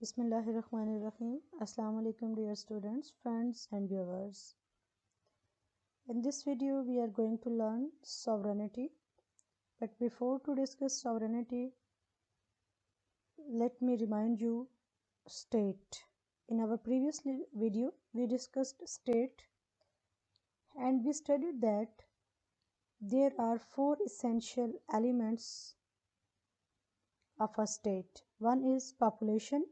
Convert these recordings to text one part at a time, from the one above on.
Bismillahirrahmanirrahim. Assalamu alaikum dear students, friends and viewers. In this video we are going to learn sovereignty. But before to discuss sovereignty, let me remind you state. In our previous video we discussed state and we studied that there are four essential elements of a state. One is population,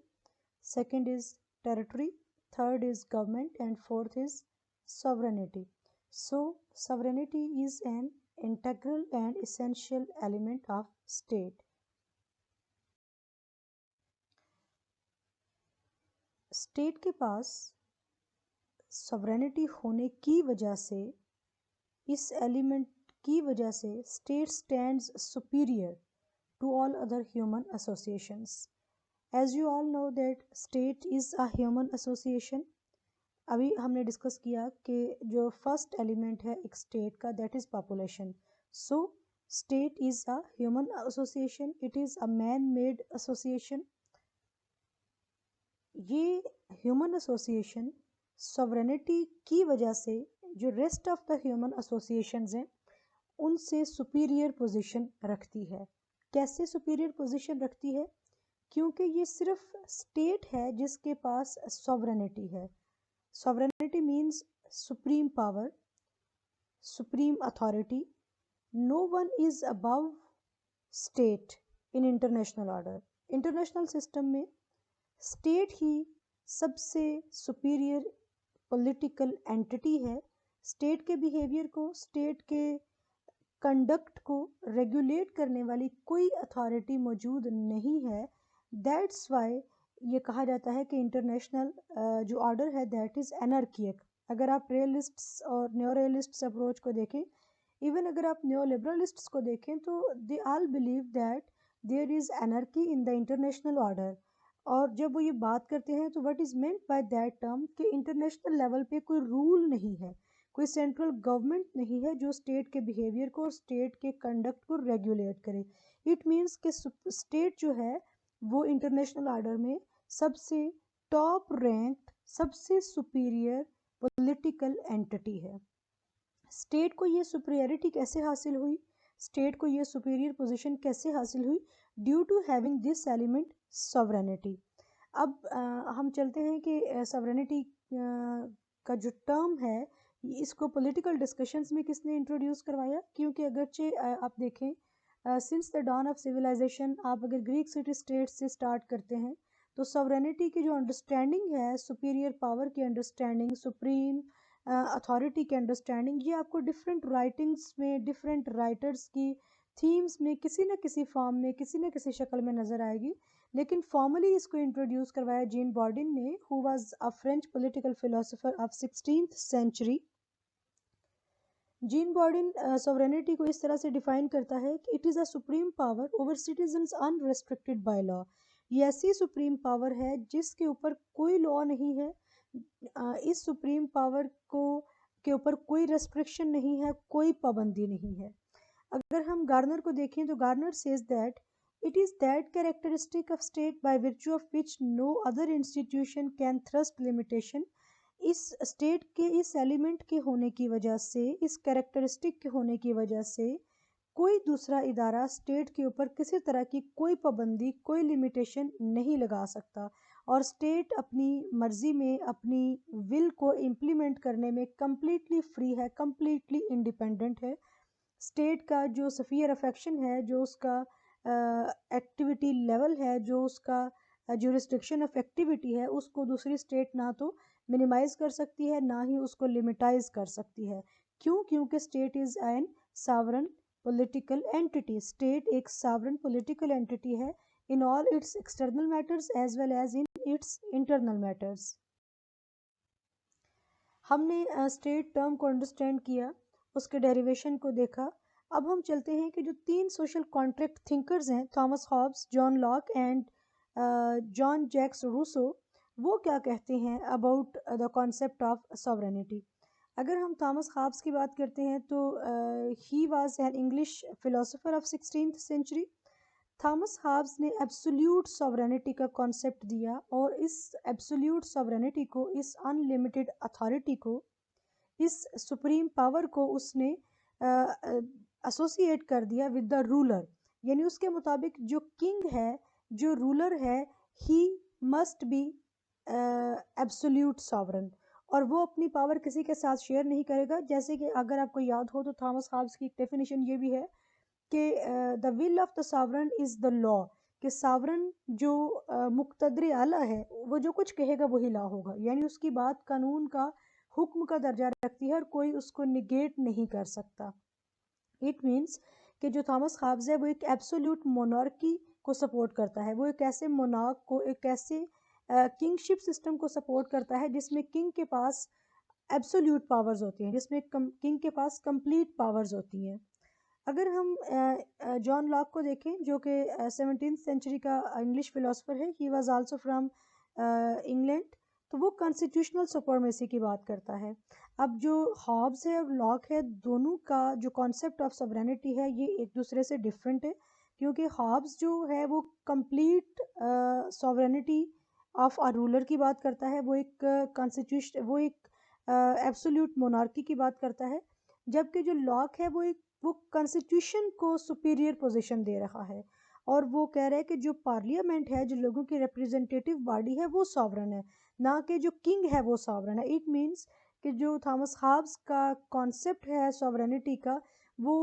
second is territory, third is government, and fourth is sovereignty. So, sovereignty is an integral and essential element of state. State के पास sovereignty होने की वजह से, इस element की वजह से state stands superior to all other human associations. As you all know that state is a human association. अभी हमने डिस्कस किया कि जो फर्स्ट एलिमेंट है एक स्टेट का that is population. So state is a human association, it is a man made association. ये human association sovereignty की वजह से जो rest of the human associations हैं उनसे सुपीरियर पोजीशन रखती है. कैसे सुपीरियर पोजीशन रखती है? क्योंकि ये सिर्फ स्टेट है जिसके पास सॉवरेनिटी है. Sovereignty means supreme power, supreme authority. No one is above state in international order. International system में स्टेट ही सबसे सुपीरियर पॉलिटिकल एंटिटी है. स्टेट के बिहेवियर को, स्टेट के कंडक्ट को रेगुलेट करने वाली कोई अथॉरिटी मौजूद नहीं है. दैट्स वाई ये कहा जाता है कि इंटरनेशनल जो ऑर्डर है दैट इज़ एनार्किक. अगर आप रियलिस्ट्स और न्यो रियलिस्ट्स अप्रोच को देखें, इवन अगर आप न्यो लिबरलिस्ट्स को देखें, तो they all believe that there is anarchy in the international order. और जब वो ये बात करते हैं तो what is meant by that term कि इंटरनेशनल लेवल पे कोई रूल नहीं है, कोई सेंट्रल गवर्नमेंट नहीं है जो स्टेट के बिहेवियर को और स्टेट के कंडक्ट को रेगुलेट करे. इट मीन्स कि स्टेट जो है वो इंटरनेशनल ऑर्डर में सबसे टॉप रैंक, सबसे सुपीरियर पॉलिटिकल एंटिटी है. स्टेट को ये सुपीरियरिटी कैसे हासिल हुई, स्टेट को ये सुपीरियर पोजीशन कैसे हासिल हुई? Due to having this element sovereignty. अब हम चलते हैं कि सॉवरेनिटी का जो टर्म है इसको पॉलिटिकल डिस्कशंस में किसने इंट्रोड्यूस करवाया? क्योंकि अगरचे आप देखें since the dawn of civilisation, आप अगर ग्रीक सिटी स्टेट से स्टार्ट करते हैं तो सॉवरेनिटी की जो अंडरस्टैंडिंग है, सुपीरियर पावर की अंडरस्टैंडिंग, सुप्रीम अथॉरिटी की अंडरस्टैंडिंग, ये आपको डिफरेंट राइटिंग्स में, डिफरेंट राइटर्स की थीम्स में किसी न किसी फॉर्म में, किसी न किसी शक्ल में नज़र आएगी. लेकिन फॉर्मली इसको इंट्रोड्यूस करवाया जीन बॉर्डिन ने, who was a French political philosopher of 16th century. Jean Bodin sovereignty को इस तरह से डिफाइन करता है कि it is a supreme power over citizens unrestricted by law. ये ऐसी सुप्रीम पावर है जिसके ऊपर कोई लॉ नहीं है. इस सुप्रीम पावर को के ऊपर कोई रेस्ट्रिक्शन नहीं है, कोई पाबंदी नहीं है. अगर हम गार्नर को देखें तो Garner says that it is that characteristic of state by virtue of which no other institution can thrust limitation. इस स्टेट के इस एलिमेंट के होने की वजह से, इस कैरेक्टरिस्टिक के होने की वजह से कोई दूसरा इदारा स्टेट के ऊपर किसी तरह की कोई पाबंदी, कोई लिमिटेशन नहीं लगा सकता. और स्टेट अपनी मर्जी में अपनी विल को इम्प्लीमेंट करने में कम्प्लीटली फ्री है, कम्प्लीटली इंडिपेंडेंट है. स्टेट का जो स्फीयर अफेक्शन है, जो उसका एक्टिविटी लेवल है, जो उसका जुरिस्डिक्शन ऑफ एक्टिविटी है, उसको दूसरी स्टेट ना तो मिनिमाइज कर सकती है, ना ही उसको लिमिटाइज कर सकती है. क्यों? क्योंकि state is an sovereign political entity. State एक सावरन पॉलिटिकल एंटिटी है in all its external matters as well as in its internal matters. हमने स्टेट टर्म को अंडरस्टैंड किया, उसके डेरिवेशन को देखा. अब हम चलते हैं कि जो तीन सोशल कॉन्ट्रैक्ट थिंकर्स हैं, Thomas Hobbes, John Locke and John Jacques Rousseau, वो क्या कहते हैं about the concept of sovereignty. अगर हम थॉमस हॉब्स की बात करते हैं तो he was an English philosopher of 16th century. Thomas Hobbes ने एब्सोल्यूट सॉवरेनिटी का कॉन्सेप्ट दिया और इस एब्सोल्यूट सॉवरेनिटी को, इस अनलिमिटेड अथॉरिटी को, इस सुप्रीम पावर को उसने एसोसिएट कर दिया विद द रूलर। यानी उसके मुताबिक जो किंग है, जो रूलर है, he must be absolute sovereign, और वो अपनी पावर किसी के साथ शेयर नहीं करेगा। जैसे कि अगर आपको याद हो तो थॉमस हाब्स की डेफिनेशन ये भी है कि the will of the sovereign is the law, कि सावरन जो मुक्तदर आला है वो जो कुछ कहेगा वही लॉ होगा, यानी उसकी बात कानून का, हुक्म का दर्जा रखती है और कोई उसको निगेट नहीं कर सकता। इट मीन्स कि जो थॉमस हाब्स है वो एक एब्सोल्यूट मोनार्की को सपोर्ट करता है, वो एक ऐसे मोनार्क को, एक ऐसे किंगशिप सिस्टम को सपोर्ट करता है जिसमें किंग के पास एब्सोल्यूट पावर्स होती हैं, जिसमें किंग के पास कंप्लीट पावर्स होती हैं। अगर हम जॉन लॉक को देखें जो कि 17th सेंचुरी का इंग्लिश फिलोसफर है, he was also from England, तो वो कॉन्स्टिट्यूशनल सुपरमेसी की बात करता है। अब जो हॉब्स है और लॉक है, दोनों का जो कॉन्सेप्ट ऑफ सॉवरेनिटी है ये एक दूसरे से डिफरेंट है, क्योंकि हॉब्स जो है वो complete sovereignty of a ruler की बात करता है, वो एक कॉन्स्टिट्यूशन, वो एक एब्सोल्यूट मोनार्की की बात करता है, जबकि जो लॉक है वो कॉन्स्टिट्यूशन को सुपीरियर पोजीशन दे रहा है और वो कह रहा है कि जो पार्लियामेंट है, जो लोगों की रिप्रेजेंटेटिव बॉडी है, वो सॉवरन है, ना कि जो किंग है वो सॉवरन है। इट मीन्स कि जो थॉमस हाब्स का कॉन्सेप्ट है सॉवरेनिटी का, वो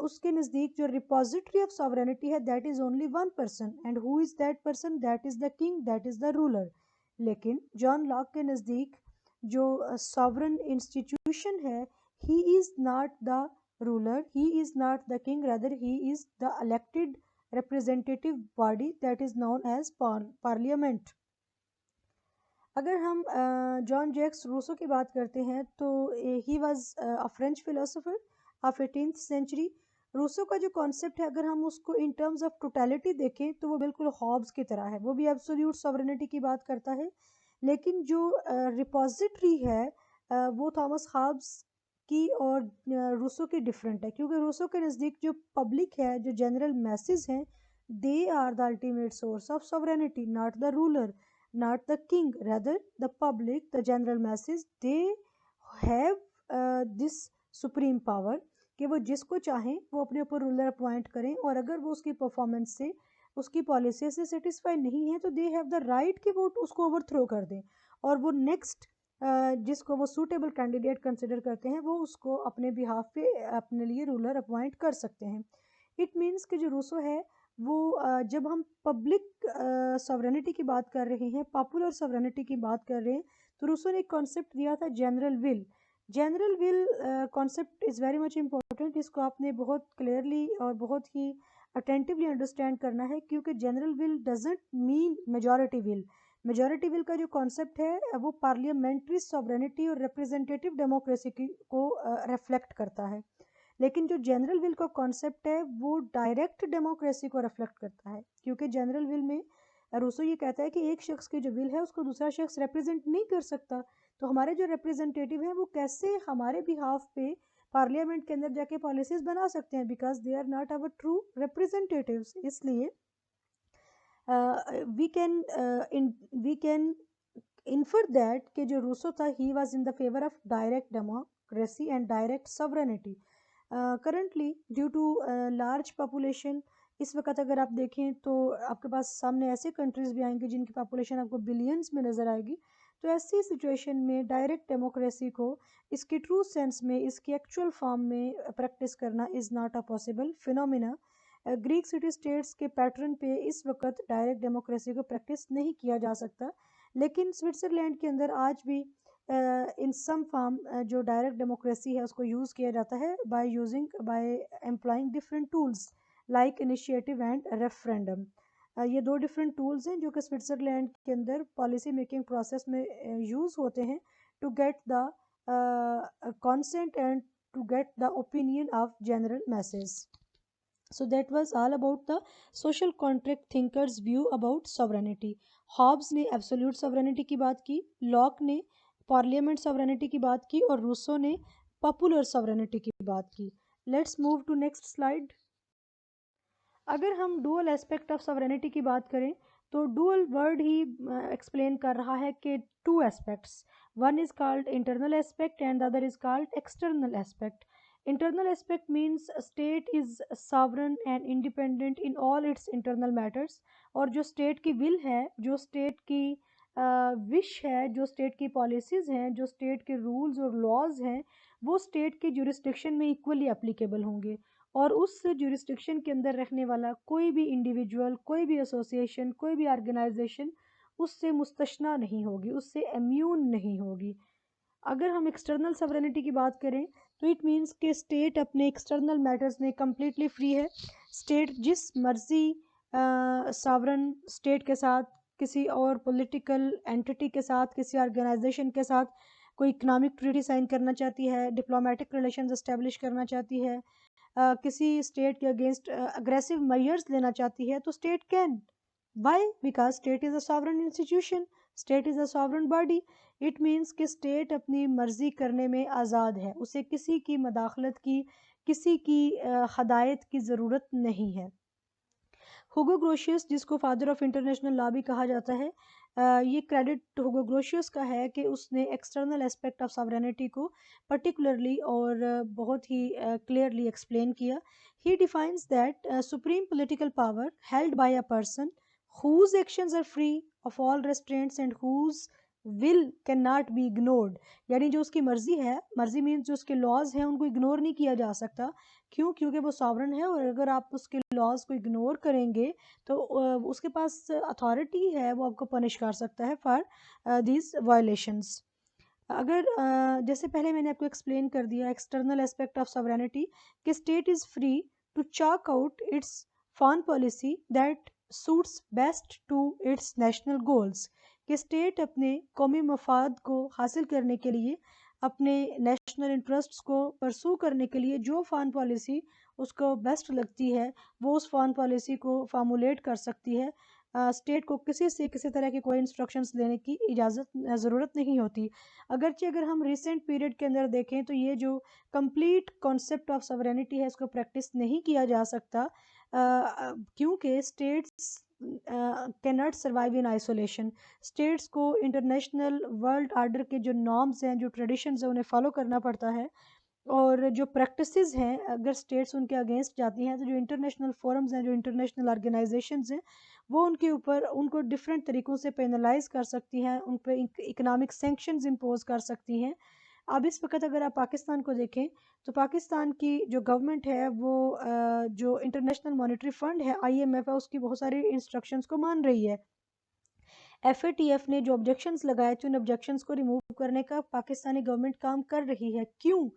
उसके नज़दीक जो रिपोजिटरी ऑफ सॉवरेनिटी है that is only one person, and who is that person, that is the king, that is the ruler. लेकिन जॉन लॉक के नज़दीक जो सॉवरन इंस्टीट्यूशन है, he is not the ruler, he is not the king, rather he is the elected representative body that is known as parliament। अगर हम John Jacques Rousseau की बात करते हैं तो he was a French philosopher of 18th century. Rousseau का जो concept है, अगर हम उसको इन टर्म्स ऑफ टोटलिटी देखें तो वो बिल्कुल हॉब्स की तरह है, वो भी एब्सोल्यूट सॉवरेनिटी की बात करता है, लेकिन जो रिपोजिटरी है वो थॉमस हॉब्स की और रूसो की डिफरेंट है, क्योंकि रूसो के नज़दीक जो पब्लिक है, जो जनरल मैसेज हैं, they are the ultimate source of sovereignty, not the ruler, not the king, rather the public, the general masses, they have this supreme power कि वो जिसको चाहें वो अपने ऊपर रूलर अपॉइंट करें, और अगर वो उसकी परफॉर्मेंस से, उसकी पॉलिसी से सेटिस्फाई नहीं है तो दे हैव द राइट कि वो उसको ओवरथ्रो कर दें, और वो नेक्स्ट जिसको वो सूटेबल कैंडिडेट कंसिडर करते हैं वो उसको अपने बिहाफ पे अपने लिए रूलर अपॉइंट कर सकते हैं। इट मीन्स कि जो रूसो है वो जब हम पब्लिक सॉवरेनिटी की बात कर रहे हैं, पॉपुलर सॉवरेनिटी की बात कर रहे हैं, तो रूसो ने एक कॉन्सेप्ट दिया था general will. General will concept is very much important, इसको आपने बहुत क्लियरली और बहुत ही अटेंटिवली अंडरस्टैंड करना है, क्योंकि general will doesn't mean majority will. Majority will का जो कॉन्सेप्ट है वो पार्लियामेंट्री सॉवरेनिटी और रिप्रेजेंटेटिव डेमोक्रेसी को रिफ्लेक्ट करता है, लेकिन जो जनरल विल का कॉन्सेप्ट है वो डायरेक्ट डेमोक्रेसी को रिफ्लेक्ट करता है, क्योंकि जनरल विल में रूसो ये कहता है कि एक शख्स की जो विल है उसको दूसरा शख्स रिप्रेजेंट नहीं कर सकता, तो हमारे जो रिप्रेजेंटेटिव हैं वो कैसे हमारे बिहाफ पे पार्लियामेंट के अंदर जाके पॉलिसीज बना सकते हैं, because they are not our true representatives. इसलिए वी कैन इन्फर दैट कि जो रूसो था he was in the favour of direct democracy and direct sovereignty. Currently due to large population, इस वक्त अगर आप देखें तो आपके पास सामने ऐसे कंट्रीज़ भी आएंगे जिनकी पॉपुलेशन आपको बिलियंस में नज़र आएगी, तो ऐसी सिचुएशन में डायरेक्ट डेमोक्रेसी को इसकी ट्रू सेंस में, इसकी एक्चुअल फॉर्म में प्रैक्टिस करना is not a possible phenomena. Greek city states के पैटर्न पे इस वक्त डायरेक्ट डेमोक्रेसी को प्रैक्टिस नहीं किया जा सकता, लेकिन स्विट्ज़रलैंड के अंदर आज भी इन सम फॉर्म जो डायरेक्ट डेमोक्रेसी है उसको यूज़ किया जाता है by employing different tools like initiative and referendum. ये दो डिफरेंट टूल्स हैं जो कि स्विट्ज़रलैंड के अंदर पॉलिसी मेकिंग प्रोसेस में यूज़ होते हैं to get the consent and to get the opinion of general masses. So that was all about the social contract thinkers view about sovereignty. Hobbes ने absolute sovereignty की बात की, lock ने parliament sovereignty की बात की और रूसो ने पॉपुलर सॉवरेनिटी की बात की। Let's move to next slide. अगर हम डुअल एस्पेक्ट ऑफ सॉवरेनिटी की बात करें तो डुअल वर्ड ही एक्सप्लेन कर रहा है कि two aspects, one is called internal aspect and the other is called external aspect. Internal aspect means state is sovereign and independent in all it's internal matters. और जो स्टेट की will है, जो state की विश है, जो state की policies हैं, जो स्टेट के रूल्स और लॉज हैं, वो स्टेट के जुरिस्डिक्शन में इक्वली एप्लीकेबल होंगे. और उस जुरिस्डिक्शन के अंदर रहने वाला कोई भी इंडिविजुअल, कोई भी एसोसिएशन, कोई भी ऑर्गेनाइजेशन उससे मुस्तशना नहीं होगी, उससे इम्यून नहीं होगी. अगर हम एक्सटर्नल सॉवरेनिटी की बात करें तो इट मीन्स कि स्टेट अपने एक्सटर्नल मैटर्स में कम्प्लीटली फ्री है. स्टेट जिस मर्जी सॉवरन स्टेट के साथ, किसी और पॉलिटिकल एंटिटी के साथ, किसी ऑर्गेनाइजेशन के साथ कोई इकनॉमिक ट्रीटी साइन करना चाहती है, डिप्लोमेटिक रिलेशंस एस्टेब्लिश करना चाहती है, किसी स्टेट के अगेंस्ट अग्रेसिव मेजर्स लेना चाहती है, तो state can. Why? Because state is a sovereign institution, state is a sovereign body. It means कि स्टेट अपनी मर्जी करने में आज़ाद है, उसे किसी की मदाखलत की, किसी की हदायत की ज़रूरत नहीं है. हुगो ग्रोशियस, जिसको फादर ऑफ इंटरनेशनल लॉ भी कहा जाता है, ये क्रेडिट हुगो ग्रोशियस का है कि उसने एक्सटर्नल एस्पेक्ट ऑफ सॉवरेनिटी को पर्टिकुलरली और बहुत ही क्लियरली एक्सप्लेन किया. He defines that supreme political power held by a person whose actions are free of all restraints and whose will cannot be ignored. यानी जो उसकी मर्जी है, मर्जी मीन्स जो उसके लॉज हैं उनको इग्नोर नहीं किया जा सकता. क्यों? क्योंकि वो सॉवरन है, और अगर आप उसके लॉज को इग्नोर करेंगे तो उसके पास अथॉरिटी है, वो आपको पनिश कर सकता है फॉर दीज वायलेशंस. अगर जैसे पहले मैंने आपको एक्सप्लेन कर दिया एक्सटर्नल एस्पेक्ट ऑफ सॉवरेनिटी कि state is free to chalk out its foreign policy that suits best to its national goals. कि स्टेट अपने कौमी मफाद को हासिल करने के लिए, अपने नेशनल इंटरेस्ट्स को परसू करने के लिए जो फॉरेन पॉलिसी उसको बेस्ट लगती है, वो उस फॉरेन पॉलिसी को फार्मूलेट कर सकती है. स्टेट को किसी से किसी तरह की कोई इंस्ट्रक्शंस लेने की इजाज़त ज़रूरत नहीं होती. अगरचे अगर हम रिसेंट पीरियड के अंदर देखें तो ये जो कंप्लीट कॉन्सेप्ट ऑफ सॉवरेनिटी है इसको प्रैक्टिस नहीं किया जा सकता, क्योंकि states can not survive in isolation. States को इंटरनेशनल वर्ल्ड आर्डर के जो नॉर्म्स हैं, जो ट्रेडिशंस हैं, उन्हें फॉलो करना पड़ता है. और जो प्रैक्टिसेस हैं, अगर स्टेट्स उनके अगेंस्ट जाती हैं तो जो इंटरनेशनल फोरम्स हैं, जो इंटरनेशनल ऑर्गेनाइजेशंस हैं, वो उनके ऊपर उनको डिफरेंट तरीक़ों से पेनलाइज कर सकती हैं, उन पे इकनॉमिक सैंक्शंस इम्पोज कर सकती हैं. अब इस वक्त अगर आप पाकिस्तान को देखें तो पाकिस्तान की जो गवर्नमेंट है वो जो इंटरनेशनल मॉनेटरी फ़ंड है, IMF है, उसकी बहुत सारी इंस्ट्रक्शंस को मान रही है. FATF ने जो ऑब्जेक्शंस लगाए थे, उन ऑब्जेक्शंस को रिमूव करने का पाकिस्तानी गवर्नमेंट काम कर रही है. क्यों?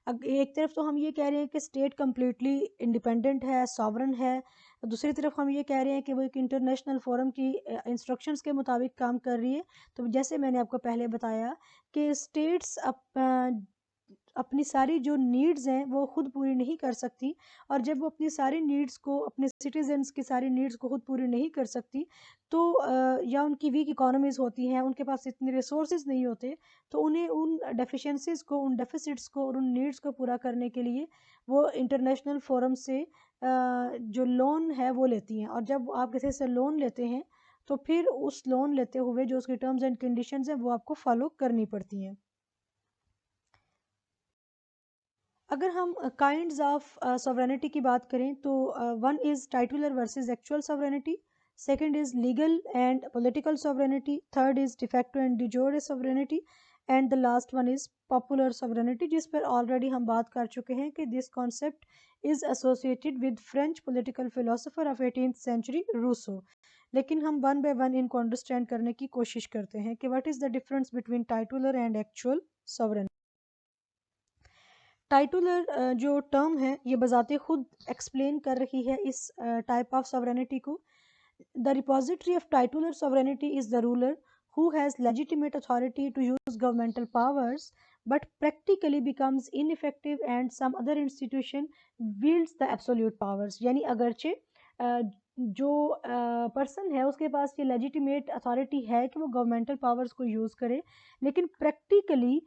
एक तरफ तो हम ये कह रहे हैं कि स्टेट कम्प्लीटली इंडिपेंडेंट है, सॉवरन है, दूसरी तरफ हम ये कह रहे हैं कि वो एक इंटरनेशनल फोरम की इंस्ट्रक्शंस के मुताबिक काम कर रही है. तो जैसे मैंने आपको पहले बताया कि स्टेट्स अपनी सारी जो नीड्स हैं वो खुद पूरी नहीं कर सकती, और जब वो अपनी सारी नीड्स को, अपने सिटीजन्स की सारी नीड्स को खुद पूरी नहीं कर सकती तो या उनकी वीक इकोनॉमीज़ होती हैं, उनके पास इतने रिसोर्सेज नहीं होते, तो उन्हें उन डेफिशिएंसीज़ को, उन डेफिसिट्स को और उन नीड्स को पूरा करने के लिए वो इंटरनेशनल फोरम से जो लोन है वो लेती हैं. और जब आप किसी से लोन लेते हैं तो फिर उस लोन लेते हुए जो उसकी टर्म्स एंड कंडीशंस हैं वो आपको फॉलो करनी पड़ती हैं. अगर हम काइंड्स ऑफ सॉवरेनिटी की बात करें तो one is titular versus actual sovereignty, second is legal and political sovereignty, third is de facto and de jure sovereignty, and the last one is popular sovereignty, जिस पर ऑलरेडी हम बात कर चुके हैं कि this concept is associated with French political philosopher of 18th century Rousseau. लेकिन हम वन बाय वन इनको अंडरस्टैंड करने की कोशिश करते हैं कि what is the difference between titular and actual sovereignty. Titular जो टर्म है ये बजाते खुद एक्सप्लेन कर रही है इस टाइप ऑफ सॉवरेनिटी को. The repository of titular sovereignty is the ruler who has legitimate authority to use governmental powers but practically becomes ineffective and some other institution wields the absolute powers. यानी अगरचे जो person है उसके पास ये legitimate authority है कि वो governmental powers को यूज़ करे, लेकिन प्रैक्टिकली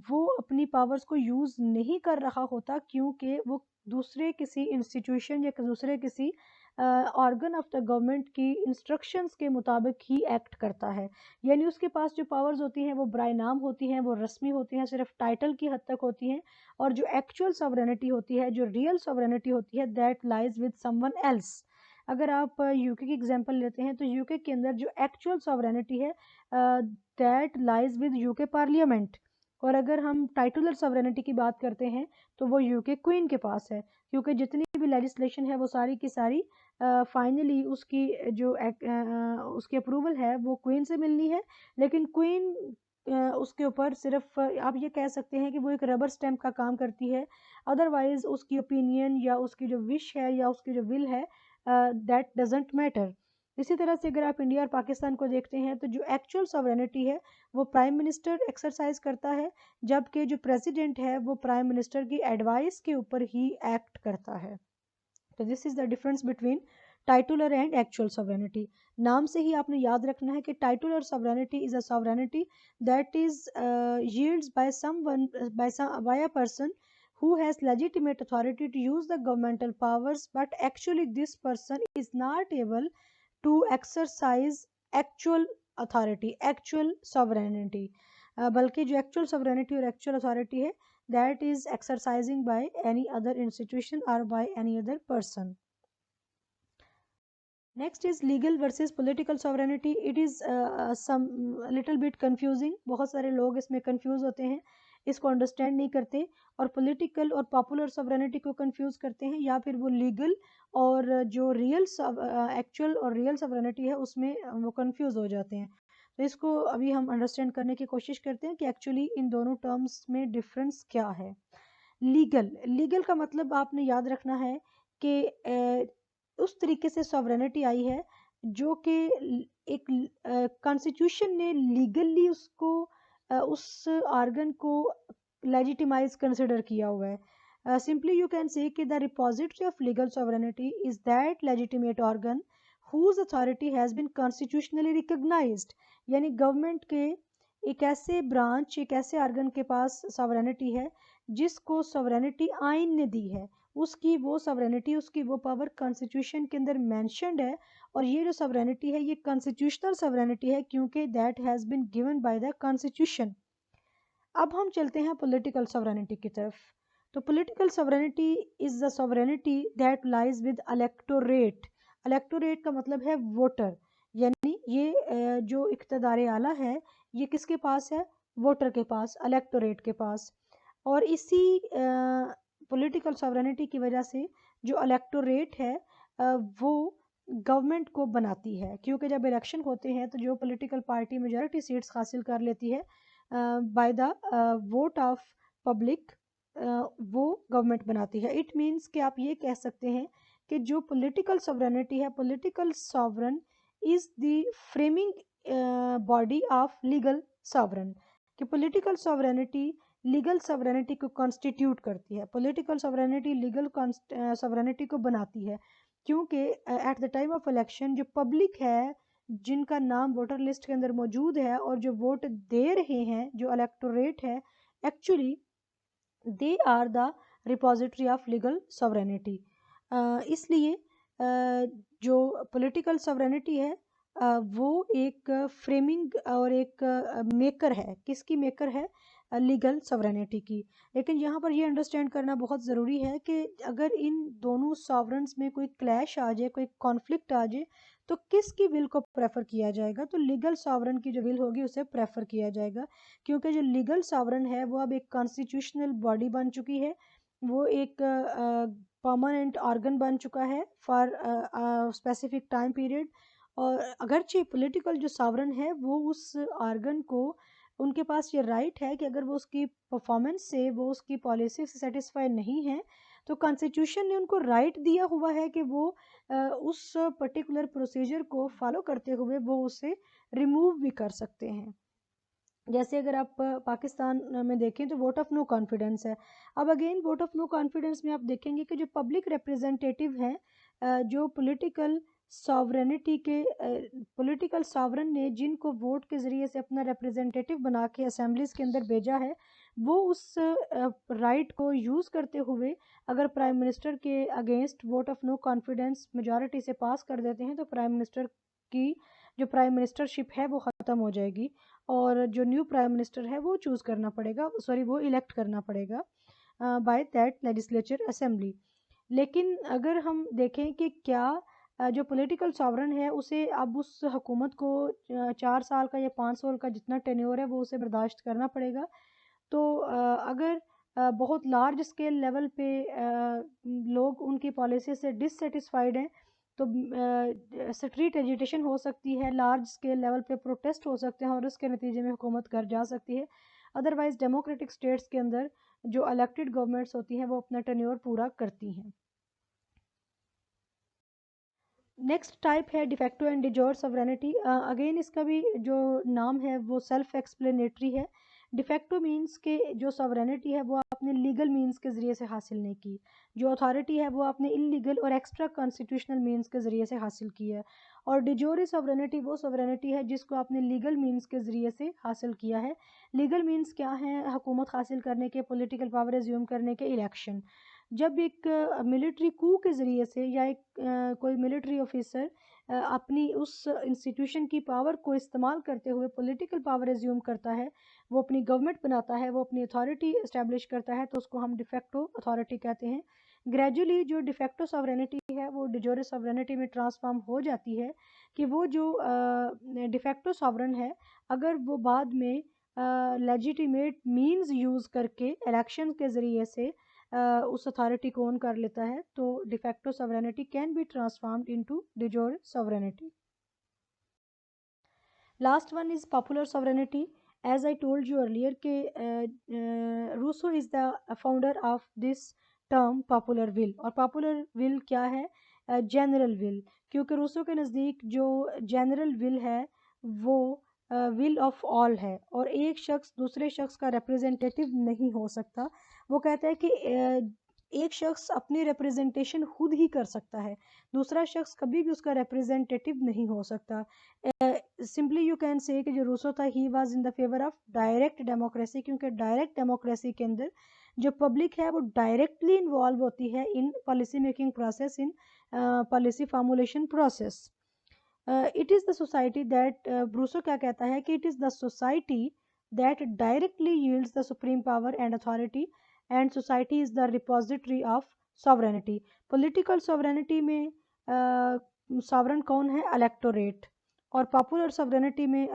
वो अपनी पावर्स को यूज़ नहीं कर रहा होता, क्योंकि वो दूसरे किसी इंस्टीट्यूशन या दूसरे किसी ऑर्गन ऑफ द गवर्नमेंट की इंस्ट्रक्शंस के मुताबिक ही एक्ट करता है, यानी उसके पास जो पावर्स होती हैं वो बराए नाम होती हैं, वो रस्मी होती हैं, सिर्फ टाइटल की हद तक होती हैं, और जो एक्चुअल सॉवरेनिटी होती है, जो रियल सॉवरेनिटी होती है, that lies with someone else. अगर आप यूके की एग्जांपल लेते हैं तो यूके के अंदर जो एक्चुअल सॉवरेनिटी है that lies with UK parliament, और अगर हम टाइटुलर सॉवरेनिटी की बात करते हैं तो वो यूके क्वीन के पास है, क्योंकि जितनी भी लेजिस्लेशन है वो सारी की सारी फाइनली उसकी जो उसकी अप्रूवल है वो क्वीन से मिलनी है, लेकिन क्वीन उसके ऊपर सिर्फ आप ये कह सकते हैं कि वो एक रबर स्टैम्प का काम करती है, अदरवाइज उसकी ओपिनियन या उसकी जो विश है या उसकी जो विल है दैट डजेंट मैटर। इसी तरह से अगर आप इंडिया और पाकिस्तान को देखते हैं तो जो एक्चुअल सॉवरेनिटी है वो प्राइम मिनिस्टर एक्सरसाइज करता है, जबकि जो प्रेसिडेंट है वो प्राइम मिनिस्टर की एडवाइस के ऊपर ही एक्ट करता है। तो this is the difference between titular and actual sovereignty. नाम से ही आपने याद रखना है कि titular sovereignty is a sovereignty that is yields by someone by a person who has legitimate authority to use the governmental powers, but actually this person is not able to exercise actual authority, actual sovereignty, बल्कि जो actual sovereignty और actual authority है that is exercising by any other institution or by any other person. Next is legal versus political sovereignty. It is some little bit confusing. बहुत सारे लोग इसमें confuse होते हैं, इसको अंडरस्टैंड नहीं करते और पॉलिटिकल और पॉपुलर सॉवरेनिटी को कंफ्यूज करते हैं, या फिर वो लीगल और जो रियल एक्चुअल और रियल सॉवरेनिटी है उसमें वो कंफ्यूज हो जाते हैं। तो इसको अभी हम अंडरस्टैंड करने की कोशिश करते हैं कि एक्चुअली इन दोनों टर्म्स में डिफरेंस क्या है। लीगल का मतलब आपने याद रखना है कि उस तरीके से सॉवरेनिटी आई है जो कि एक कॉन्स्टिट्यूशन ने लीगली उसको उस आर्गन को लेजिटिमाइज कंसिडर किया हुआ है। Simply you can say that the repository of legal sovereignty is that legitimate organ whose authority has been constitutionally recognised, यानी गवर्नमेंट के एक ऐसे ब्रांच, एक ऐसे आर्गन के पास सॉवरेनिटी है जिसको सॉवरेनिटी आइन ने दी है, उसकी वो सॉवरेनिटी, उसकी वो पावर कॉन्स्टिट्यूशन के अंदर मेंशन्ड है, और ये जो सॉवरेनिटी है ये कॉन्स्टिट्यूशनल सॉवरेनिटी है क्योंकि that has been given by the constitution. अब हम चलते हैं पॉलिटिकल सॉवरेनिटी की तरफ। तो political sovereignty is the sovereignty that lies with electorate. Electorate का मतलब है वोटर, यानी ये जो इक़्तिदार आला है ये किसके पास है? वोटर के पास, इलेक्टोरेट के पास। और इसी पॉलिटिकल सॉवरेनिटी की वजह से जो इलेक्टोरेट है वो गवर्नमेंट को बनाती है, क्योंकि जब इलेक्शन होते हैं तो जो पॉलिटिकल पार्टी मेजॉरिटी सीट्स हासिल कर लेती है by the vote of public वो गवर्नमेंट बनाती है। इट मीन्स कि आप ये कह सकते हैं कि जो पॉलिटिकल सॉवरेनिटी है, political sovereign is the framing body of legal sovereign, कि पॉलिटिकल सॉवरेनिटी लीगल सॉवरेनिटी को कॉन्स्टिट्यूट करती है, पॉलिटिकल सॉवरेनिटी लीगल सॉवरेनिटी को बनाती है, क्योंकि at the time of election जो पब्लिक है, जिनका नाम वोटर लिस्ट के अंदर मौजूद है और जो वोट दे रहे हैं, जो इलेक्टोरेट है, actually they are the repository of legal sovereignty. इसलिए जो पॉलिटिकल सॉवरेनिटी है वो एक फ्रेमिंग और एक मेकर है। किसकी मेकर है? लीगल सॉवरेनिटी की। लेकिन यहाँ पर ये अंडरस्टैंड करना बहुत ज़रूरी है कि अगर इन दोनों सॉवरेंस में कोई क्लैश आ जाए, कोई कॉन्फ्लिक्ट आ जाए, तो किसकी विल को प्रेफर किया जाएगा? तो लीगल सॉवरन की जो विल होगी उसे प्रेफर किया जाएगा, क्योंकि जो लीगल सॉवरन है वो अब एक कॉन्स्टिट्यूशनल बॉडी बन चुकी है, वो एक परमानेंट ऑर्गन बन चुका है फॉर स्पेसिफिक टाइम पीरियड। और अगरचे पॉलिटिकल जो सॉवरन है वो उस ऑर्गन को, उनके पास ये राइट है कि अगर वो उसकी परफॉर्मेंस से, वो उसकी पॉलिसी से सेटिस्फाई नहीं है, तो कॉन्स्टिट्यूशन ने उनको राइट दिया हुआ है कि वो उस पर्टिकुलर प्रोसीजर को फॉलो करते हुए वो उसे रिमूव भी कर सकते हैं। जैसे अगर आप पाकिस्तान में देखें तो वोट ऑफ नो कॉन्फिडेंस है। अब again vote of no confidence में आप देखेंगे कि जो पब्लिक रिप्रेजेंटेटिव हैं, जो पॉलिटिकल सॉवरेनिटी के पॉलिटिकल सॉवरन ने जिनको वोट के ज़रिए से अपना रिप्रेजेंटेटिव बना के असेंबलीज के अंदर भेजा है, वो उस राइट को यूज़ करते हुए अगर प्राइम मिनिस्टर के against vote of no confidence majority से पास कर देते हैं तो प्राइम मिनिस्टर की जो प्राइम मिनिस्टरशिप है वो ख़त्म हो जाएगी और जो न्यू प्राइम मिनिस्टर है वो चूज़ करना पड़ेगा, सॉरी वो इलेक्ट करना पड़ेगा बाय दैट लेजिस्लेचर असेंबली। लेकिन अगर हम देखें कि क्या जो पॉलिटिकल सॉवरन है उसे अब उस हुकूमत को 4 साल का या 5 साल का जितना टेन्योर है वो उसे बर्दाश्त करना पड़ेगा। तो अगर बहुत लार्ज स्केल लेवल पे लोग उनकी पॉलिसी से डिससेटिस्फाइड हैं तो स्ट्रीट एजिटेशन हो सकती है, लार्ज स्केल लेवल पे प्रोटेस्ट हो सकते हैं और उसके नतीजे में हुकूमत घर जा सकती है। अदरवाइज डेमोक्रेटिक स्टेट्स के अंदर जो इलेक्टेड गवर्नमेंट्स होती हैं वो अपना टेन्योर पूरा करती हैं। नेक्स्ट टाइप है डिफेक्टो एंड डिजोर सॉवरेनिटी। अगेन इसका भी जो नाम है वो सेल्फ एक्सप्लेनेटरी है। डिफेक्टो मीन्स के जो सॉवरेनिटी है वो आपने लीगल मीन्स के ज़रिए से हासिल नहीं की, जो अथॉरिटी है वो आपने इलीगल और एक्स्ट्रा कॉन्स्टिट्यूशनल मीन्स के ज़रिए से हासिल की है। और डिजोरी सॉवरेनिटी वो सॉवरेनिटी है जिसको आपने लीगल मीन्स के ज़रिए से हासिल किया है। लीगल मीन्स क्या हैं? हुकूमत हासिल करने के, पॉलिटिकल पावर एज्यूम करने के, इलेक्शन। जब एक मिलिट्री कू के ज़रिए से या एक कोई मिलिट्री ऑफिसर अपनी उस इंस्टीट्यूशन की पावर को इस्तेमाल करते हुए पॉलिटिकल पावर एज्यूम करता है, वो अपनी गवर्नमेंट बनाता है, वो अपनी अथॉरिटी इस्टेब्लिश करता है, तो उसको हम डिफेक्टो अथॉरिटी कहते हैं। ग्रेजुअली जो डिफेक्टो सॉवरेनिटी है वो डिजोरे सॉवरेनिटी में ट्रांसफॉर्म हो जाती है कि वो जो डिफेक्टो सॉवरन है अगर वो बाद में लेजिटिमेट मीन्स यूज़ करके इलेक्शन के ज़रिए से उस अथॉरिटी को ओन कर लेता है तो de facto sovereignty can be transformed into de jure sovereignty. Last one is popular sovereignty. As I told you earlier कि Rousseau is the founder of this term popular will। और popular will क्या है? General will. क्योंकि Rousseau के नज़दीक जो general will है वो विल ऑफ ऑल है और एक शख्स दूसरे शख्स का रिप्रेजेंटेटिव नहीं हो सकता। वो कहता है कि एक शख्स अपनी रिप्रेजेंटेशन खुद ही कर सकता है, दूसरा शख्स कभी भी उसका रिप्रेजेंटेटिव नहीं हो सकता। सिंपली यू कैन से कि जो रूसो था he was in the favour of direct democracy, क्योंकि डायरेक्ट डेमोक्रेसी के अंदर जो पब्लिक है वो डायरेक्टली इन्वॉल्व होती है in policy making process, in policy formulation process. It is the society that Rousseau क्या कहता है कि it is the society that directly yields the supreme power and authority and society is the repository of sovereignty. Political sovereignty में sovereign कौन है? Electorate. और popular sovereignty में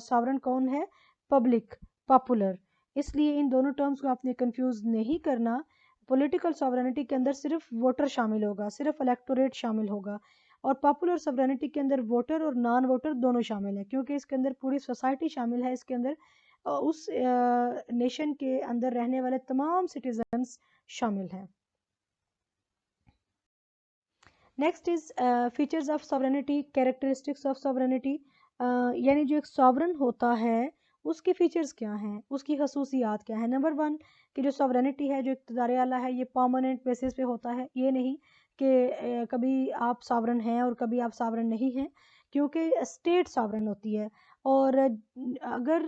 sovereign कौन है? Public, popular. इसलिए इन दोनों टर्म्स को आपने कंफ्यूज नहीं करना। पॉलिटिकल सॉवरेनिटी के अंदर सिर्फ वोटर शामिल होगा, सिर्फ इलेक्टोरेट शामिल होगा और पॉपुलर सॉवरेनिटी के अंदर वोटर और नॉन वोटर दोनों शामिल हैं, क्योंकि इसके अंदर पूरी सोसाइटी शामिल है। इसके अंदर उस नेशन के अंदर रहने वाले तमाम सिटीजन्स शामिल हैं। Next is features of sovereignty, characteristics of sovereignty. यानी जो एक सॉवरन होता है उसके फीचर्स क्या हैं, उसकी खसूसियात क्या है। नंबर 1 कि जो सॉवरेनिटी है, जो इक़्तिदार आला है, ये परमानेंट बेसिस पे होता है। ये नहीं कि कभी आप सॉवरन हैं और कभी आप सॉवरन नहीं हैं, क्योंकि स्टेट सॉवरन होती है और अगर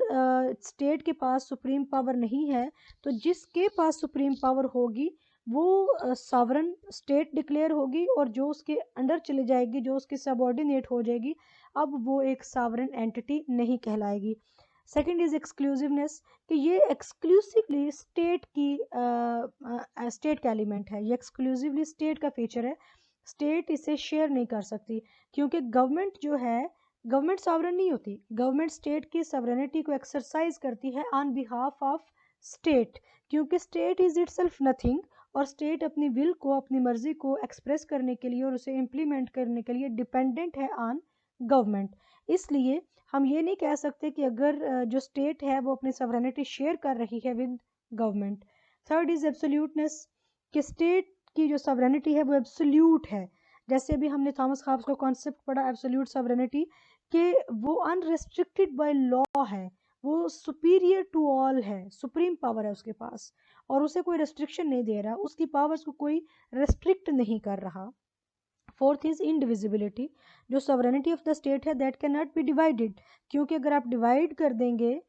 स्टेट के पास सुप्रीम पावर नहीं है तो जिसके पास सुप्रीम पावर होगी वो सॉवरन स्टेट डिक्लेयर होगी और जो उसके अंडर चली जाएगी, जो उसकी सबऑर्डिनेट हो जाएगी, अब वो एक सॉवरन एंटिटी नहीं कहलाएगी। सेकंड इज एक्सक्लूसिवनेस कि ये एक्सक्लूसिवली स्टेट की स्टेट का एलिमेंट है, ये एक्सक्लूसिवली स्टेट का फीचर है, स्टेट इसे शेयर नहीं कर सकती। क्योंकि गवर्नमेंट जो है, गवर्नमेंट सॉवरन नहीं होती, गवर्नमेंट स्टेट की सॉवरेनिटी को एक्सरसाइज करती है ऑन बिहाफ ऑफ स्टेट, क्योंकि स्टेट इज इटसेल्फ नथिंग और स्टेट अपनी विल को, अपनी मर्जी को एक्सप्रेस करने के लिए और उसे इम्प्लीमेंट करने के लिए डिपेंडेंट है ऑन गवर्नमेंट। इसलिए हम ये नहीं कह सकते कि अगर जो स्टेट है वो अपनी सॉवरेनिटी शेयर कर रही है with government. Third is absoluteness कि स्टेट की जो सॉवरेनिटी है वो एब्सोल्यूट है। जैसे अभी हमने थॉमस हॉब्स का कॉन्सेप्ट पढ़ा एब्सोल्यूट सॉवरेनिटी कि वो अनरेस्ट्रिक्टेड बाय लॉ है, वो सुपीरियर टू ऑल है, सुप्रीम पावर है उसके पास और उसे कोई रेस्ट्रिक्शन नहीं दे रहा, उसकी पावर्स को कोई रेस्ट्रिक्ट नहीं कर रहा। फोर्थ इज इनडिविजिबिलिटी, जो सॉवरेनिटी ऑफ द स्टेट है that can not be divided, क्योंकि अगर आप डिवाइड कर देंगे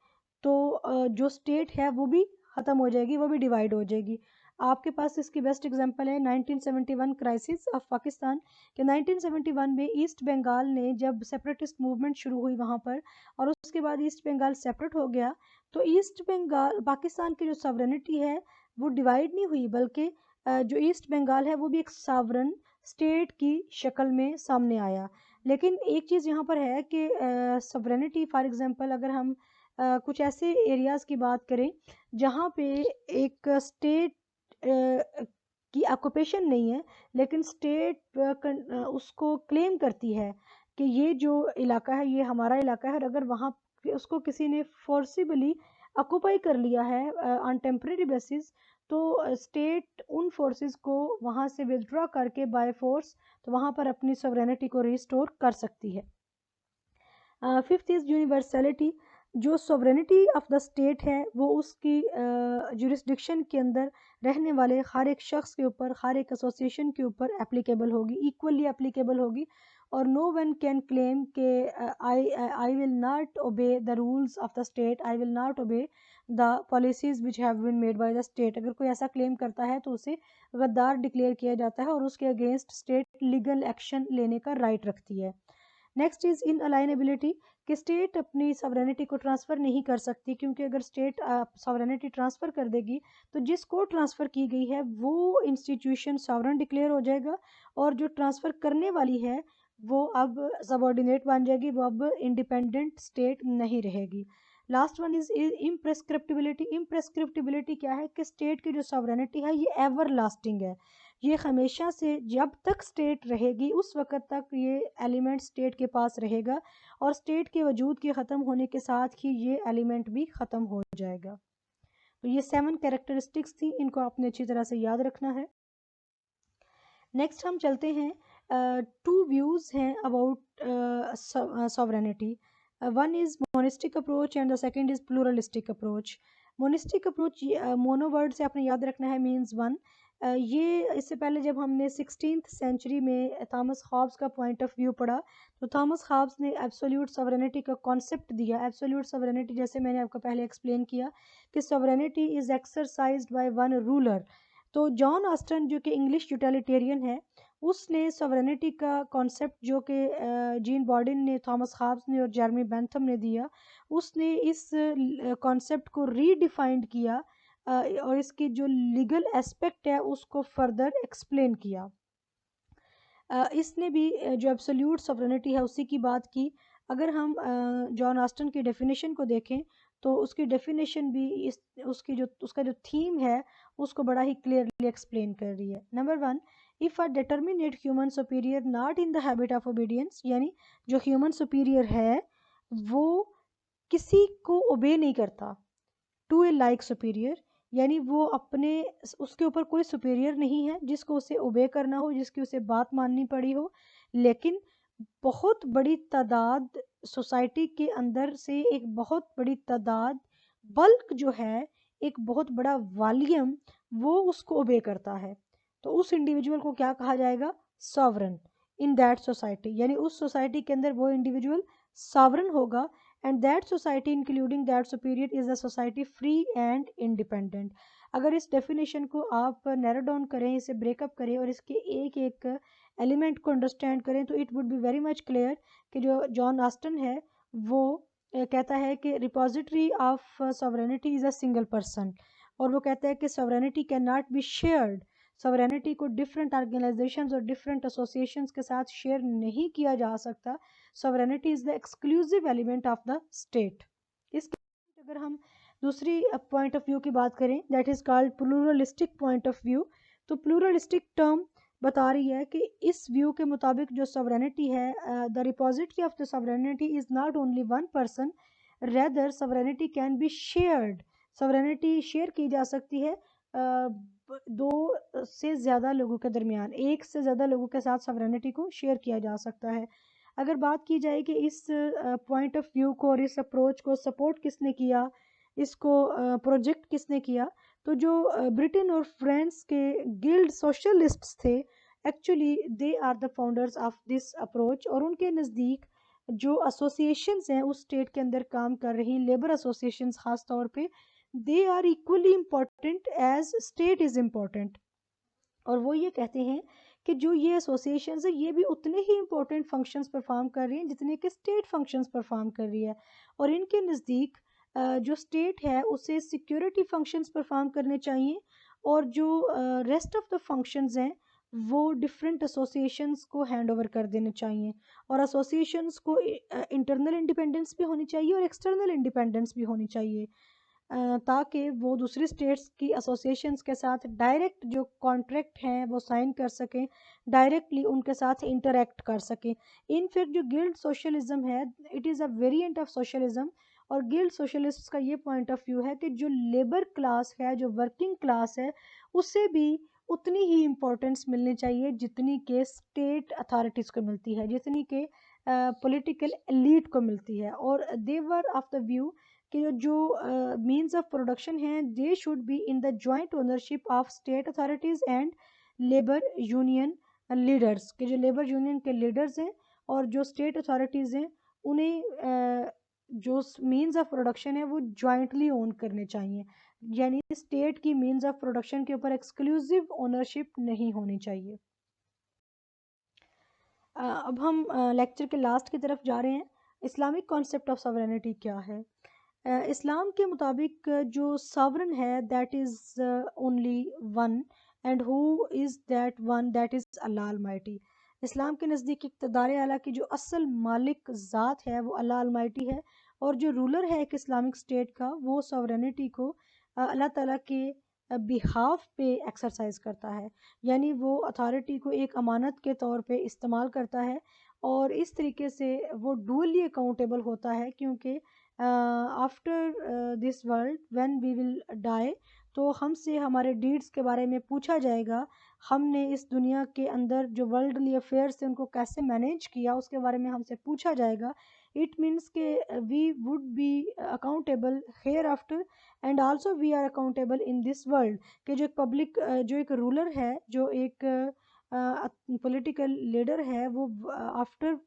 तो जो स्टेट है वो भी ख़त्म हो जाएगी, वो भी डिवाइड हो जाएगी। आपके पास इसकी बेस्ट एग्जांपल है 1971 क्राइसिस ऑफ पाकिस्तान कि 1971 में ईस्ट बंगाल ने जब सेपरेटिस्ट मूवमेंट शुरू हुई वहाँ पर, और उसके बाद ईस्ट बंगाल सेपरेट हो गया, तो ईस्ट बंगाल पाकिस्तान की जो सॉवरेनिटी है वो डिवाइड नहीं हुई, बल्कि जो ईस्ट बंगाल है वो भी एक सॉवरन स्टेट की शक्ल में सामने आया। लेकिन एक चीज़ यहाँ पर है कि सॉवरेनिटी फॉर एग्जांपल अगर हम कुछ ऐसे एरियाज़ की बात करें जहाँ पे एक स्टेट की ऑक्यूपेशन नहीं है, लेकिन स्टेट उसको क्लेम करती है कि ये जो इलाका है ये हमारा इलाका है, और अगर वहाँ उसको किसी ने फोर्सिबली ऑक्यूपाई कर लिया है ऑन टेम्परेरी बेसिस, तो स्टेट उन फोर्सेस को वहाँ से विथड्रॉ करके बाय फोर्स तो वहाँ पर अपनी सॉवरेनिटी को रिस्टोर कर सकती है। फिफ्थ इज़ यूनिवर्सलिटी, जो सॉवरेनिटी ऑफ द स्टेट है वो उसकी जुरिस्डिक्शन के अंदर रहने वाले हर एक शख्स के ऊपर, हर एक एसोसिएशन के ऊपर एप्लीकेबल होगी, इक्वली एप्लीकेबल होगी, और नो वन कैन क्लेम के I will not obey the rules of the state, I will not obey the policies which have been made by the state. अगर कोई ऐसा क्लेम करता है तो उसे गद्दार डिक्लेयर किया जाता है और उसके अगेंस्ट स्टेट लीगल एक्शन लेने का राइट रखती है। नेक्स्ट इज़ इन अलाइनेबिलिटी, कि स्टेट अपनी सॉवरेनिटी को ट्रांसफ़र नहीं कर सकती, क्योंकि अगर स्टेट सॉवरेनिटी ट्रांसफ़र कर देगी तो जिसको ट्रांसफ़र की गई है वो इंस्टीट्यूशन सॉवरन डिक्लेयर हो जाएगा, और जो ट्रांसफ़र करने वाली है वो अब सबऑर्डिनेट बन जाएगी, वो अब इंडिपेंडेंट स्टेट नहीं रहेगी। Last one is imprescriptibility. Imprescriptibility क्या है कि स्टेट की जो सॉवरेनिटी है ये एवर लास्टिंग है, ये हमेशा से जब तक स्टेट रहेगी उस वक़्त तक ये एलिमेंट स्टेट के पास रहेगा, और स्टेट के वजूद के ख़त्म होने के साथ ही ये एलिमेंट भी ख़त्म हो जाएगा। तो ये 7 कैरेक्टरिस्टिक्स थी, इनको आपने अच्छी तरह से याद रखना है। नेक्स्ट हम चलते हैं, टू व्यूज़ हैं about sovereignty. One is monistic approach and the second is pluralistic approach. Monistic approach mono word से आपने याद रखना है, मीन्स वन। ये इससे पहले जब हमने 16th सेंचुरी में थॉमस हॉब्स का पॉइंट ऑफ व्यू पढ़ा, तो थॉमस हॉब्स ने एब्सोल्यूट सॉवरेनिटी का कॉन्सेप्ट दिया। एब्सोल्यूट सॉवरेनिटी जैसे मैंने आपको पहले एक्सप्लेन किया कि sovereignty is exercised by one ruler. तो जॉन ऑस्टन जो कि इंग्लिश यूटिलिटेरियन है, उसने सॉवरेनिटी का कॉन्सेप्ट जो कि जीन बॉर्डन ने, थॉमस हॉब्स ने और जेरेमी बेंथम ने दिया, उसने इस कॉन्सेप्ट को रीडिफाइंड किया और इसकी जो लीगल एस्पेक्ट है उसको फर्दर एक्सप्लेन किया। इसने भी जो एब्सोल्यूट सॉवरेनिटी है उसी की बात की। अगर हम जॉन ऑस्टन की डेफिनेशन को देखें तो उसकी डेफिनेशन भी इस उसका जो थीम है उसको बड़ा ही क्लियरली एक्सप्लेन कर रही है। Number one, if a determinate human superior not in the habit of obedience, यानी जो ह्यूमन सुपीरियर है वो किसी को ओबे नहीं करता, टू ए लाइक सुपीरियर, यानी वो अपने उसके ऊपर कोई सुपीरियर नहीं है जिसको उसे ओबे करना हो, जिसकी उसे बात माननी पड़ी हो, लेकिन बहुत बड़ी तादाद सोसाइटी के अंदर से एक बहुत बड़ी तादाद, बल्क जो है, एक बहुत बड़ा वॉल्यूम वो उसको ओबे करता है, तो उस इंडिविजुअल को क्या कहा जाएगा? सॉवरन इन दैट सोसाइटी, यानी उस सोसाइटी के अंदर वो इंडिविजुअल सॉवरन होगा, and that society including that superior is a society free and independent. अगर इस डेफिनेशन को आप नैरो डाउन करें, इसे ब्रेकअप करें और इसके एक एक एलिमेंट को अंडरस्टैंड करें तो it would be very much clear कि जो जॉन ऑस्टन है वो कहता है कि repository of sovereignty is a single person, और वो कहता है कि sovereignty can not be shared, sovereignty को डिफरेंट ऑर्गेनाइजेशंस और डिफरेंट एसोसिएशंस के साथ शेयर नहीं किया जा सकता। Sovereignty is the exclusive element of the state. इसके अगर हम दूसरी पॉइंट ऑफ व्यू की बात करें, that is called pluralistic point of view, तो प्लूरलिस्टिक टर्म बता रही है कि इस व्यू के मुताबिक जो सॉवरेनिटी है, the repository of the sovereignty is not only one person, rather sovereignty can be shared, sovereignty share की जा सकती है दो से ज़्यादा लोगों के दरमियान, एक से ज़्यादा लोगों के साथ सॉवरेनिटी को शेयर किया जा सकता है। अगर बात की जाए कि इस पॉइंट ऑफ व्यू को और इस अप्रोच को सपोर्ट किसने किया, इसको प्रोजेक्ट किसने किया, तो जो ब्रिटेन और फ्रांस के गिल्ड सोशलिस्ट्स थे, actually they are the founders of this approach. और उनके नज़दीक जो एसोसिएशंस हैं उस स्टेट के अंदर काम कर रही लेबर एसोसिएशंस ख़ास तौर पे, they are equally important as state is important. और वो ये कहते हैं कि जो ये एसोसिएशंस है ये भी उतने ही इम्पोर्टेंट फंक्शंस परफॉर्म कर रही हैं जितने कि स्टेट फंक्शंस परफॉर्म कर रही है। और इनके नज़दीक जो स्टेट है उसे सिक्योरिटी फंक्शंस परफॉर्म करने चाहिए, और जो रेस्ट ऑफ द फंक्शंस हैं वो डिफरेंट एसोसिएशंस को हैंड ओवर कर देने चाहिए। और एसोसिएशंस को इंटरनल इंडिपेंडेंस भी होनी चाहिए और एक्सटर्नल इंडिपेंडेंस भी होनी चाहिए, ताकि वो दूसरी स्टेट्स की एसोसिएशंस के साथ डायरेक्ट जो कॉन्ट्रैक्ट हैं वो साइन कर सकें, डायरेक्टली उनके साथ इंटरेक्ट कर सकें। इनफैक्ट जो गिल्ड सोशलिज्म है, it is a variant of socialism. और गिल्ड सोशलिस्ट का ये पॉइंट ऑफ व्यू है कि जो लेबर क्लास है, जो वर्किंग क्लास है, उसे भी उतनी ही इम्पोर्टेंस मिलनी चाहिए जितनी के स्टेट अथॉरिटीज़ को मिलती है, जितनी के पॉलिटिकल एलीट को मिलती है। और देवर ऑफ द व्यू कि जो मीन्स ऑफ प्रोडक्शन हैं they should be in the joint ownership of state authorities and labour union leaders, के जो लेबर यूनियन के लीडर्स हैं और जो स्टेट अथॉरिटीज़ हैं उन्हें जो मीन्स ऑफ प्रोडक्शन है वो जॉइंटली ओन करने चाहिए, यानी स्टेट की मीन्स ऑफ प्रोडक्शन के ऊपर एक्सक्लूसिव ओनरशिप नहीं होनी चाहिए। अब हम लेक्चर के लास्ट की तरफ जा रहे हैं। इस्लामिक कॉन्सेप्ट ऑफ सॉवरेनिटी क्या है? इस्लाम के मुताबिक जो सॉवरन है that is only one, and who is that one, that is Allah almighty. इस्लाम के नज़दीक इक़्तिदार आला की जो असल मालिक ज़ात है वो अल्लाह अलमाइटी है, और जो रूलर है एक इस्लामिक स्टेट का वो सॉवरेनिटी को अल्लाह ताला के बिहाफ पे एक्सरसाइज करता है, यानी वो अथॉरिटी को एक अमानत के तौर पे इस्तेमाल करता है। और इस तरीके से वो डुअली अकाउंटेबल होता है, क्योंकि after this world when we will die, तो हमसे हमारे डीड्स के बारे में पूछा जाएगा। हमने इस दुनिया के अंदर जो वर्ल्डली अफेयर्स थे उनको कैसे मैनेज किया उसके बारे में हमसे पूछा जाएगा। इट मीन्स के we would be accountable hereafter, and also we are accountable in this world. कि जो एक पब्लिक जो एक रूलर है, जो एक पॉलिटिकल लीडर है, वो आफ्टर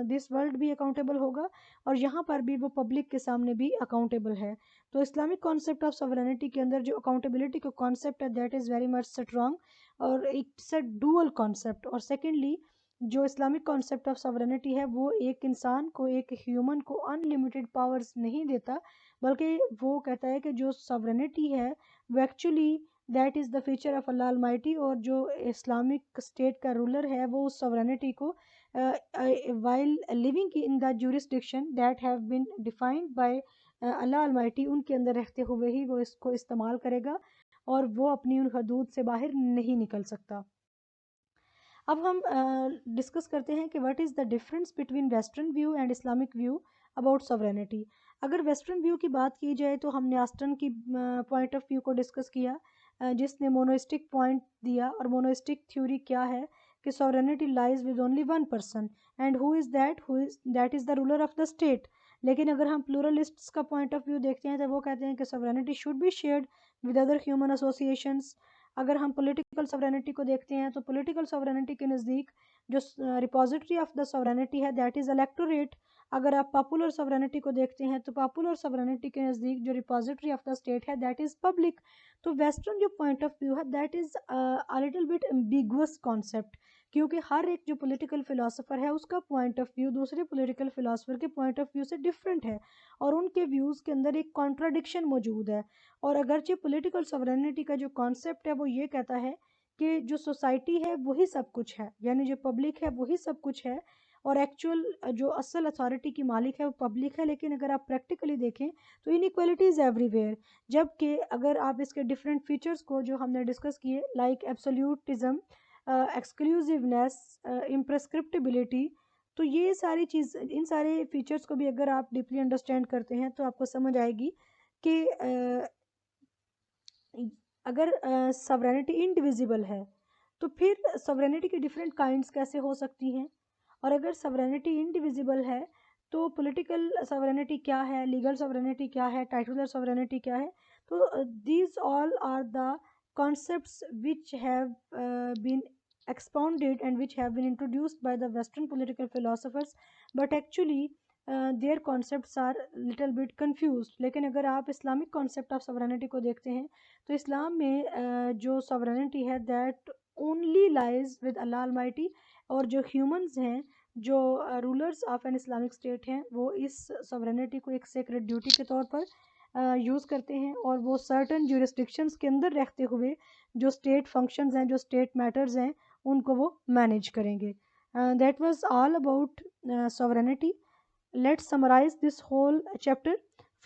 दिस वर्ल्ड भी अकाउंटेबल होगा और यहाँ पर भी वो पब्लिक के सामने भी अकाउंटेबल है। तो इस्लामिक कॉन्सेप्ट ऑफ सॉवरेनिटी के अंदर जो अकाउंटेबिलिटी का कॉन्सेप्ट है that is very much strong, और इट्स अ डुअल कॉन्सेप्ट। और सेकेंडली जो इस्लामिक कॉन्सेप्ट ऑफ सॉवरेनिटी है वो एक इंसान को, एक ह्यूमन को अनलिमिटेड पावर्स नहीं देता, बल्कि वो कहता है कि जो सॉवरेनिटी है वो actually that is the feature of Allah Almighty. और जो इस्लामिक स्टेट का रूलर है वो उस सॉवरेनिटी को while living in the jurisdiction that have been defined by Allah almighty, उनके अंदर रहते हुए ही वो इसको इस्तेमाल करेगा और वो अपनी उन हदूद से बाहर नहीं निकल सकता। अब हम डिस्कस करते हैं कि what is the difference between western view and Islamic view about sovereignty. अगर वेस्टर्न व्यू की बात की जाए तो हमने आस्टन की पॉइंट ऑफ व्यू को डिस्कस किया, जिसने मोनोइस्टिक पॉइंट दिया। और मोनोइस्टिक थ्योरी क्या है कि sovereignty lies with only one person, and who is that is the ruler of the state. लेकिन अगर हम प्लूरलिस्ट्स का पॉइंट ऑफ व्यू देखते हैं तो वो कहते हैं कि sovereignty should be shared with other human associations. अगर हम पॉलिटिकल सॉवरेनिटी को देखते हैं तो पॉलिटिकल सॉवरेनिटी के नज़दीक जो रिपोजिटरी ऑफ द सॉवरेनिटी है दैट इज़ इलेक्टोरेट। अगर आप पॉपुलर सॉवरेनिटी को देखते हैं तो पॉपुलर सॉवरेनिटी के नज़दीक जो रिपोजिटरी ऑफ द स्टेट है दैट इज़ पब्लिक। तो वेस्टर्न जो पॉइंट ऑफ व्यू है that is a little bit ambiguous concept, क्योंकि हर एक जो पॉलिटिकल फिलोसोफर है उसका पॉइंट ऑफ व्यू दूसरे पॉलिटिकल फिलोसोफर के पॉइंट ऑफ व्यू से डिफरेंट है, और उनके व्यूज़ के अंदर एक कॉन्ट्राडिक्शन मौजूद है। और अगरचे पॉलिटिकल सॉवरेनिटी का जो कॉन्सेप्ट है वो ये कहता है कि जो सोसाइटी है वही सब कुछ है, यानी जो पब्लिक है वही सब कुछ है, और एक्चुअल जो असल अथॉरिटी की मालिक है वो पब्लिक है। लेकिन अगर आप प्रैक्टिकली देखें तो इनइक्वालिटीज़ एवरीवेयर। जबकि अगर आप इसके डिफरेंट फीचर्स को जो हमने डिस्कस किए लाइक एब्सोल्यूटिज्म, एक्सक्लूसिवनेस, इम्प्रेस्क्रिप्टिबिलिटी, तो ये सारी चीज़, इन सारे फीचर्स को भी अगर आप डीपली अंडरस्टैंड करते हैं तो आपको समझ आएगी कि अगर सॉवरेनिटी इंडिविजिबल है तो फिर सॉवरेनिटी की डिफरेंट काइंड्स कैसे हो सकती हैं। और अगर सॉवरेनिटी इंडिविजिबल है तो पॉलिटिकल सॉवरेनिटी क्या है, लीगल सॉवरेनिटी क्या है, टाइटुलर सॉवरेनिटी क्या है। तो these all are the concepts which have been expounded and which have been introduced by the Western political philosophers, but actually their concepts are little bit confused. लेकिन अगर आप Islamic concept of sovereignty को देखते हैं तो इस्लाम में जो sovereignty है that only lies with Allah Almighty, और जो humans हैं, जो rulers of an Islamic state हैं, वो इस sovereignty को एक सेक्रेड ड्यूटी के तौर पर यूज़ करते हैं, और वो सर्टन jurisdictions के अंदर रहते हुए जो स्टेट फंक्शंस हैं, जो स्टेट मैटर्स हैं, उनको वो मैनेज करेंगे. That was all about sovereignty. Let's summarize this whole chapter.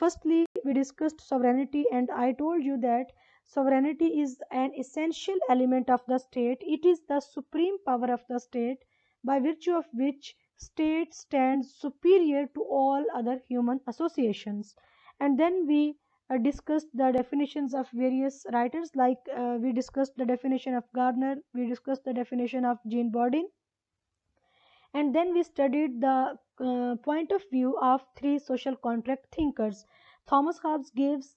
Firstly, we discussed sovereignty, and I told you that sovereignty is an essential element of the state. It is the supreme power of the state, by virtue of which state stands superior to all other human associations. And then we discussed the definitions of various writers, like we discussed the definition of Gardner, we discussed the definition of Jean Bodin, and then we studied the point of view of three social contract thinkers. Thomas Hobbes gives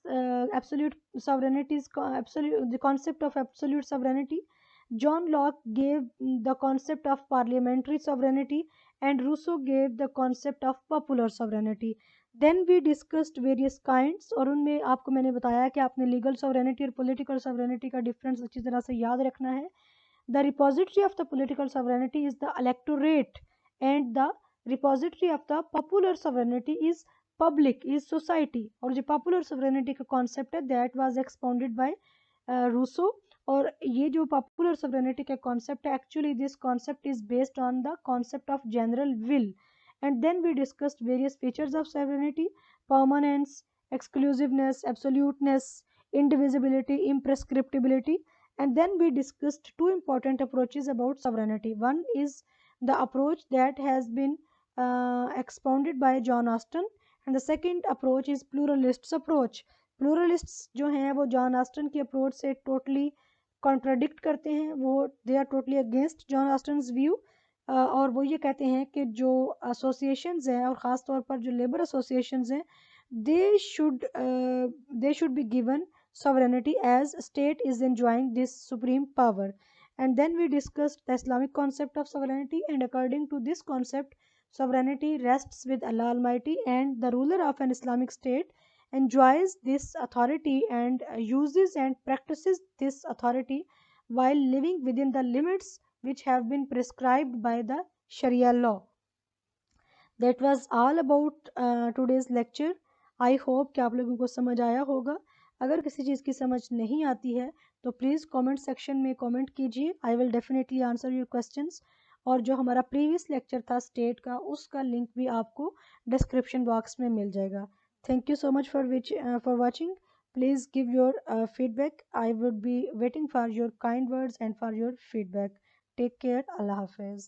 absolute sovereignty, the concept of absolute sovereignty. John Locke gave the concept of parliamentary sovereignty, and Rousseau gave the concept of popular sovereignty. Then we discussed various kinds, और उनमें आपको मैंने बताया कि आपने legal sovereignty और political sovereignty का difference अच्छी तरह से याद रखना है. The repository of the political sovereignty is the electorate, and the repository of the popular sovereignty is public, is society. और जो popular sovereignty का concept है that was expounded by Rousseau. और ये जो popular sovereignty का concept है, actually this concept is based on the concept of general will. And then we discussed various features of sovereignty: permanence, exclusiveness, absoluteness, indivisibility, imprescriptibility. And then we discussed two important approaches about sovereignty. One is the approach that has been expounded by John Austin, and the second approach is pluralists approach. Pluralists जो हैं वो John Austin की approach से totally contradict करते हैं, वो they are totally against John Austin's view, और वो ये कहते हैं कि जो एसोसिएशंस हैं, और ख़ास तौर पर जो लेबर एसोसिएशंस हैं, they should be given sovereignty as state is enjoying this supreme power. And then we discussed the Islamic concept of sovereignty, and according to this concept, sovereignty rests with Allah Almighty, and the ruler of an Islamic state enjoys this authority and uses and practices this authority while living within the limits which have been prescribed by the Sharia law. That was all about today's lecture. I hope कि आप लोगों को समझ आया होगा. अगर किसी चीज़ की समझ नहीं आती है तो प्लीज़ कमेंट सेक्शन में कमेंट कीजिए. I will definitely answer your questions. और जो हमारा प्रीवियस लेक्चर था स्टेट का, उसका लिंक भी आपको डिस्क्रिप्शन बॉक्स में मिल जाएगा. Thank you so much for watching. Please give your feedback. I would be waiting for your kind words and for your feedback. Take care. अल्लाह हाफिज़.